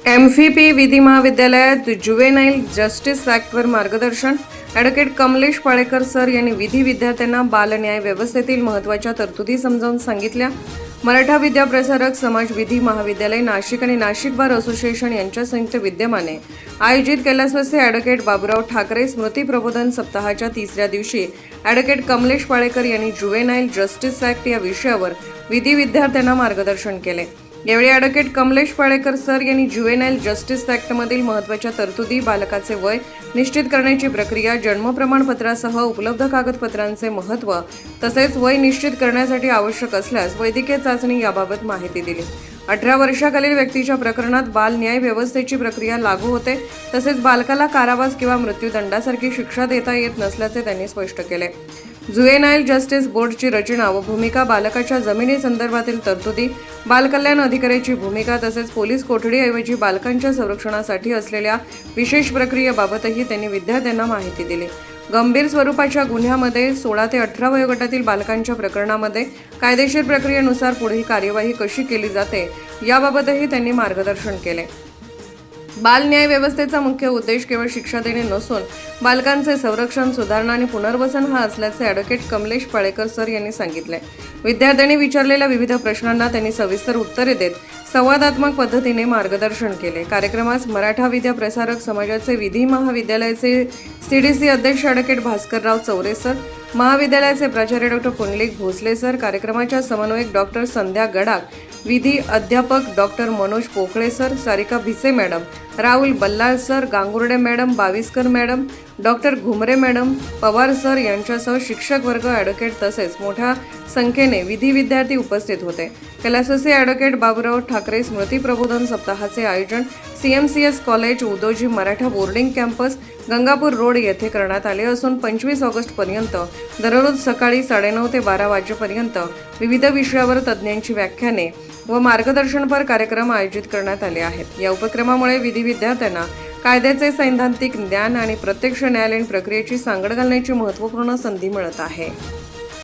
एमफीपी विधी महाविद्यालयात juvenile justice ॲक्टवर मार्गदर्शन. ॲडव्होकेट कमलेश पाळेकर सर यांनी विधी विद्यार्थ्यांना बालन्याय व्यवस्थेतील महत्त्वाच्या तरतुदी समजावून सांगितल्या. मराठा विद्या प्रसारक समाज विधी महाविद्यालय नाशिक आणि नाशिक बार असोसिएशन यांच्या संयुक्त विद्यमाने आयोजित कैलासवासी ॲडव्होकेट बाबूराव ठाकरे स्मृती प्रबोधन सप्ताहाच्या तिसऱ्या दिवशी ॲडव्होकेट कमलेश पाळेकर यांनी जुवेनाईल जस्टिस ॲक्ट या विषयावर विधी विद्यार्थ्यांना मार्गदर्शन केले. यावेळी ॲडव्होकेट कमलेश पाळेकर सर यांनी जुवेनाईल जस्टिस ॲक्टमधील महत्त्वाच्या तरतुदी, बालकाचे वय निश्चित करण्याची प्रक्रिया, जन्म प्रमाणपत्रासह उपलब्ध कागदपत्रांचे महत्त्व तसेच वय निश्चित करण्यासाठी आवश्यक असल्यास वैद्यकीय चाचणी याबाबत माहिती दिली. 18 वर्षाखालील व्यक्तीच्या प्रकरणात बाल न्याय व्यवस्थेची प्रक्रिया लागू होते. तसेच बालकाला कारावास किंवा मृत्यूदंडासारखी शिक्षा देता येत नसल्याचे त्यांनी स्पष्ट केले. जुवेनाईल जस्टिस बोर्डची रचना व भूमिका, बालकाच्या जमिनी संदर्भातील तरतुदी, बालकल्याण अधिकाऱ्याची भूमिका तसेच पोलीस कोठडीऐवजी बालकांच्या संरक्षणासाठी असलेल्या विशेष प्रक्रियेबाबतही त्यांनी विद्यार्थ्यांना माहिती दिली. गंभीर स्वरूपाच्या गुन्ह्यामध्ये 16 ते 18 वयोगटातील बालकांच्या प्रकरणामध्ये कायदेशीर प्रक्रियेनुसार पुढील कार्यवाही कशी केली जाते याबाबतही त्यांनी मार्गदर्शन केले. बाल न्याय व्यवस्थेचा मुख्य उद्देश केवळ शिक्षा देणे नसून बालकांचे संरक्षण, सुधारणा आणि पुनर्वसन हा असल्याचे ॲडव्होकेट कमलेश पाळेकर सर यांनी सांगितले. विद्यार्थ्यांनी विचारलेल्या विविध प्रश्नांना त्यांनी सविस्तर उत्तरे देत संवादात्मक पद्धतीने मार्गदर्शन केले. कार्यक्रमास मराठा विद्या प्रसारक समाजाचे विधी महाविद्यालयाचे सीडीसी अध्यक्ष ॲडव्होकेट भास्करराव चौरे सर, महाविद्यालयाचे प्राचार्य डॉक्टर पुंडलिक भोसले सर, कार्यक्रमाच्या समन्वयक डॉक्टर संध्या गडाख, विधी अध्यापक doctor Manoj Pokale sir, Sarika Bhise madam, Rahul Ballal sir, Gangurde madam, Baviskar madam, doctor Ghumare madam, Pawar sir यांच्यासह शिक्षक वर्ग, ॲडव्होकेट तसेच मोठ्या संख्येने विधी विद्यार्थी उपस्थित होते. कैलासवासी ॲडव्होकेट बाबूराव ठाकरे स्मृती प्रबोधन सप्ताहाचे आयोजन CMCS college, Udoji Maratha boarding campus, Gangapur road येथे करण्यात आले असून 25 ऑगस्टपर्यंत दररोज सकाळी 9:30 ते 12 वाजेपर्यंत विविध विषयावर तज्ज्ञांची व्याख्याने व मार्गदर्शनपर कार्यक्रम आयोजित करण्यात आले आहेत. या उपक्रमामुळे विधी विद्यार्थ्यांना कायद्याचे सैद्धांतिक ज्ञान आणि प्रत्यक्ष न्यायालयीन प्रक्रियेची सांगड घालण्याची महत्त्वपूर्ण संधी मिळत आहे.